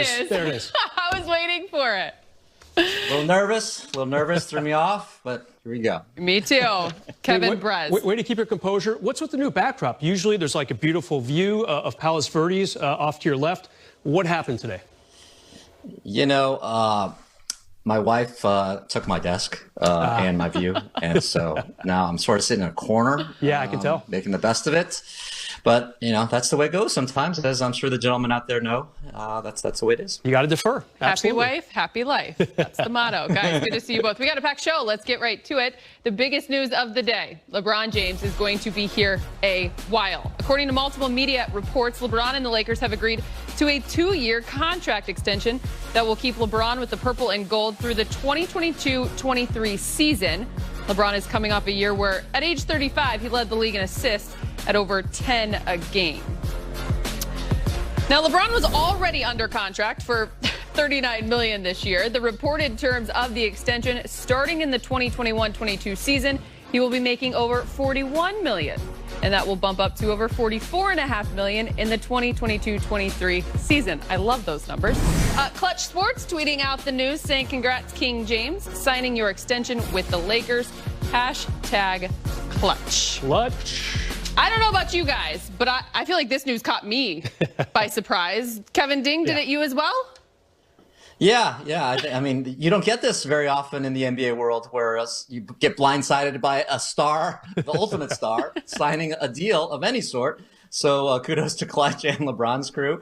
it is. There it is. I was waiting for it. A little nervous, threw me off, but here we go. Me too. Kevin Brez. Way to keep your composure. What's with the new backdrop? Usually there's like a beautiful view of Palos Verdes off to your left. What happened today? You know, my wife took my desk and my view, and so now I'm sort of sitting in a corner. Yeah, I can tell. Making the best of it. But, you know, that's the way it goes sometimes, as I'm sure the gentlemen out there know. That's the way it is. You got to defer. Absolutely. Happy wife, happy life. That's the motto. Guys, good to see you both. We got a packed show. Let's get right to it. The biggest news of the day. LeBron James is going to be here a while. According to multiple media reports, LeBron and the Lakers have agreed to a 2-year contract extension that will keep LeBron with the purple and gold through the 2022-23 season. LeBron is coming off a year where, at age 35, he led the league in assists at over 10 a game. Now, LeBron was already under contract for $39 million this year. The reported terms of the extension, starting in the 2021-22 season, he will be making over $41 million, and that will bump up to over $44.5 million in the 2022-23 season. I love those numbers. Clutch Sports tweeting out the news saying, "Congrats, King James, signing your extension with the Lakers. Hashtag clutch." Clutch. I don't know about you guys, but I feel like this news caught me by surprise. Kevin Ding, did it you as well? Yeah. I mean, you don't get this very often in the NBA world, where you get blindsided by a star, the ultimate star, signing a deal of any sort. So kudos to Clutch and LeBron's crew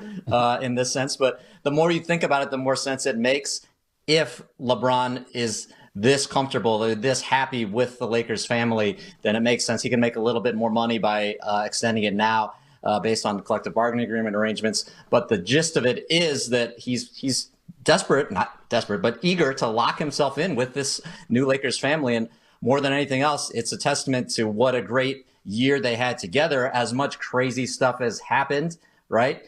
in this sense. But the more you think about it, the more sense it makes. If LeBron is this comfortable, this happy with the Lakers family, then it makes sense. He can make a little bit more money by extending it now based on the collective bargaining agreement arrangements. But the gist of it is that he's not desperate, but eager to lock himself in with this new Lakers family. And more than anything else, it's a testament to what a great year they had together. As much crazy stuff has happened, right?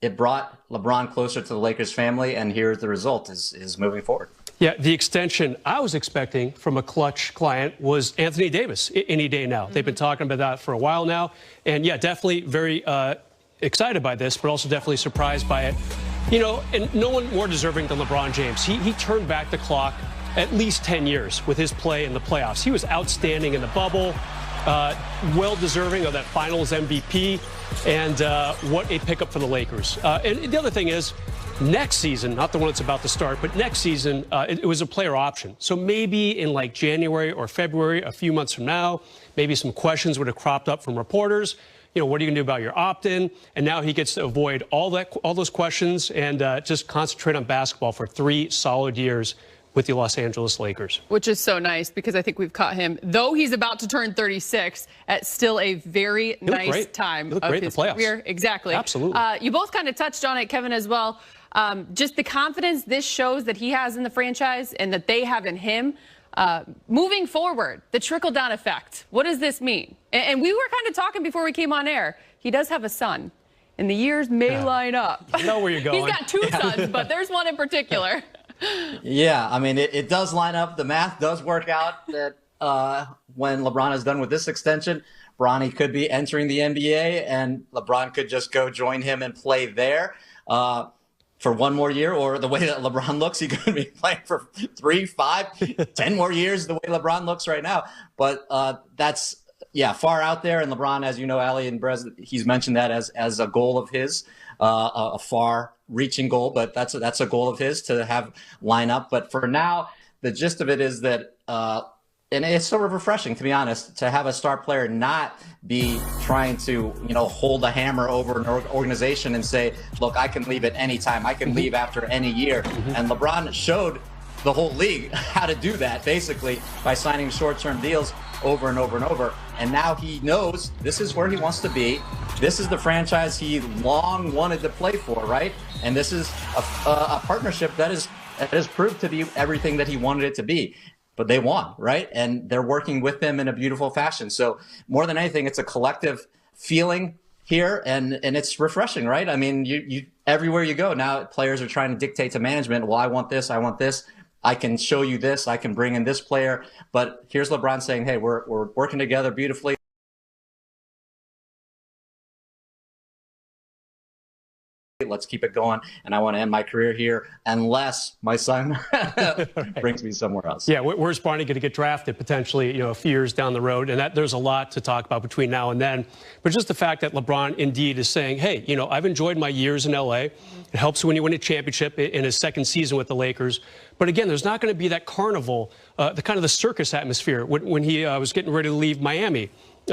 It brought LeBron closer to the Lakers family, and here's the result is moving forward. Yeah, the extension I was expecting from a Clutch client was Anthony Davis any day now. They've been talking about that for a while now. And yeah, definitely very excited by this, but also definitely surprised by it. You know, and no one more deserving than LeBron James. He turned back the clock at least 10 years with his play in the playoffs. He was outstanding in the bubble, well deserving of that finals MVP, and what a pickup for the Lakers. And the other thing is, next season, not the one that's about to start, but next season, it was a player option. So maybe in like January or February, a few months from now, maybe some questions would have cropped up from reporters. You know, what are you going to do about your opt-in? And now he gets to avoid all those questions and just concentrate on basketball for 3 solid years with the Los Angeles Lakers. Which is so nice, because I think we've caught him, though he's about to turn 36, at still a very nice time of his career. Exactly. Absolutely. You both kind of touched on it, Kevin, as well. Just the confidence this shows that he has in the franchise and that they have in him. Moving forward, the trickle-down effect. What does this mean? And we were kind of talking before we came on air. He does have a son, and the years may line up. I know where you're going. He's got 2 sons, but there's one in particular. Yeah, I mean, it does line up. The math does work out that when LeBron is done with this extension, Bronny could be entering the NBA, and LeBron could just go join him and play there for 1 more year. Or the way that LeBron looks, he could be playing for 3, 5, 10 more years the way LeBron looks right now. But that's, far out there. And LeBron, as you know, Ali and Brez, he's mentioned that as a goal of his, a far-reaching goal. But that's a goal of his to have line up. But for now, the gist of it is that and it's sort of refreshing, to be honest, to have a star player not be trying to, hold a hammer over an organization and say, look, I can leave at any time. I can leave after any year. And LeBron showed the whole league how to do that, basically, by signing short-term deals over and over and over. And now he knows this is where he wants to be. This is the franchise he long wanted to play for, right? And this is a partnership that has proved to be everything that he wanted it to be. But they won, right? And they're working with them in a beautiful fashion. So more than anything, it's a collective feeling here, and it's refreshing, right? I mean, you everywhere you go now, players are trying to dictate to management. Well, I want this. I want this. I can show you this. I can bring in this player. But here's LeBron saying, hey, we're working together beautifully. Let's keep it going. And I want to end my career here unless my son brings me somewhere else. Yeah, where's Barney going to get drafted potentially, a few years down the road? And there's a lot to talk about between now and then. But just the fact that LeBron indeed is saying, hey, I've enjoyed my years in L.A. It helps when you win a championship in his second season with the Lakers. But again, there's not going to be that carnival, the kind of the circus atmosphere when he was getting ready to leave Miami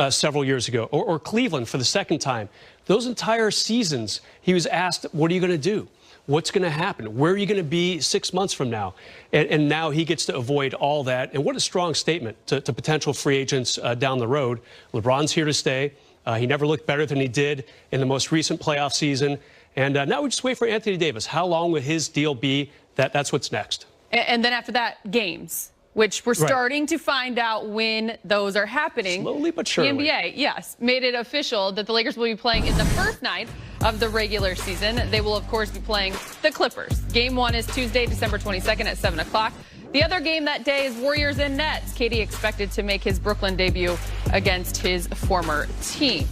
several years ago, or Cleveland for the second time. Those entire seasons, he was asked, what are you going to do? What's going to happen? Where are you going to be 6 months from now? And now he gets to avoid all that. And what a strong statement to potential free agents down the road. LeBron's here to stay. He never looked better than he did in the most recent playoff season. And now we just wait for Anthony Davis. How long will his deal be? That's what's next. And then after that, games, which we're starting to find out when those are happening. Slowly but surely. The NBA, yes, made it official that the Lakers will be playing in the first night of the regular season. They will, of course, be playing the Clippers. Game 1 is Tuesday, December 22nd at 7 o'clock. The other game that day is Warriors and Nets. KD expected to make his Brooklyn debut against his former team.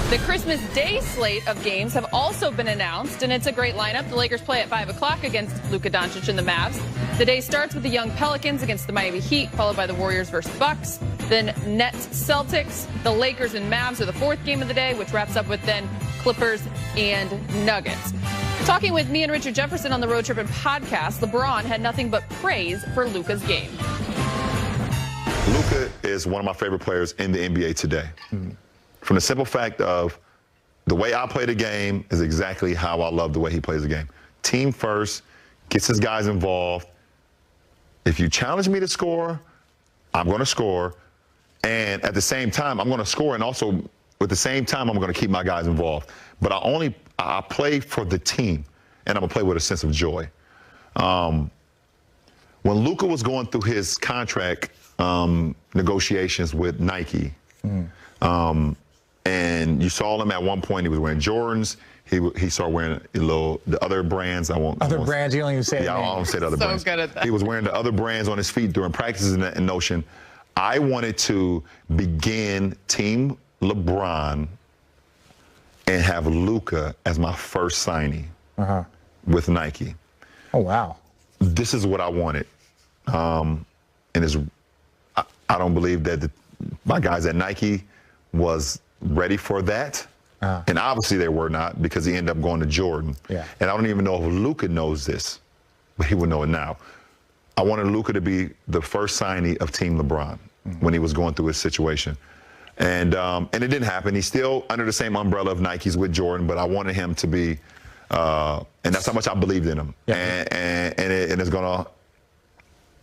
The Christmas Day slate of games have also been announced, and it's a great lineup. The Lakers play at 5 o'clock against Luka Doncic and the Mavs. The day starts with the young Pelicans against the Miami Heat, followed by the Warriors versus Bucks. Then Nets, Celtics, the Lakers and Mavs are the fourth game of the day, which wraps up with then Clippers and Nuggets. Talking with me and Richard Jefferson on the Road Trippin' podcast, LeBron had nothing but praise for Luka's game. Luka is one of my favorite players in the NBA today. From the simple fact of the way I play the game is exactly how I love the way he plays the game. Team first, gets his guys involved. If you challenge me to score, I'm going to score. And at the same time, I'm going to score. And also, at the same time, I'm going to keep my guys involved. But I play for the team, and I'm going to play with a sense of joy. When Luka was going through his contract negotiations with Nike, and you saw him at one point, he was wearing Jordans. He started wearing the other brands. Other brands, you don't even say. Yeah, I don't say the other brands. So good at that. He was wearing the other brands on his feet during practices in Notion. I wanted to begin Team LeBron and have Luka as my first signing with Nike. Oh, wow. This is what I wanted. And I don't believe that my guys at Nike was ready for that. And obviously they were not, because he ended up going to Jordan. Yeah. And I don't even know if Luka knows this, but he would know it now. I wanted Luka to be the first signee of Team LeBron when he was going through his situation. And it didn't happen. He's still under the same umbrella of Nike's with Jordan, but I wanted him to be, and that's how much I believed in him. Yeah. And it's going to,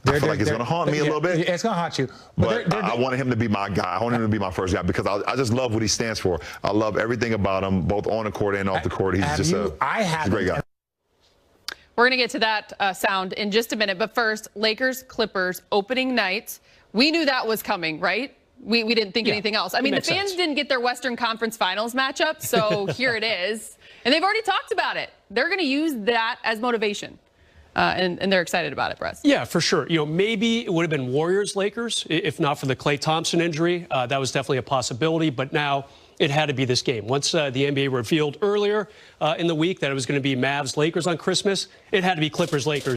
I feel like it's going to haunt me a little bit. It's going to haunt you. But I wanted him to be my guy. I wanted him to be my first guy because I just love what he stands for. I love everything about him, both on the court and off the court. He's just a great guy. We're going to get to that sound in just a minute. But first, Lakers, Clippers, opening night. We knew that was coming, right? We didn't think anything else. I mean, the fans didn't get their Western Conference Finals matchup, so here it is. And they've already talked about it. They're going to use that as motivation. And they're excited about it, Bress. Yeah, for sure. Maybe it would have been Warriors-Lakers if not for the Klay Thompson injury. That was definitely a possibility, but now it had to be this game. Once the NBA revealed earlier in the week that it was going to be Mavs-Lakers on Christmas, it had to be Clippers-Lakers.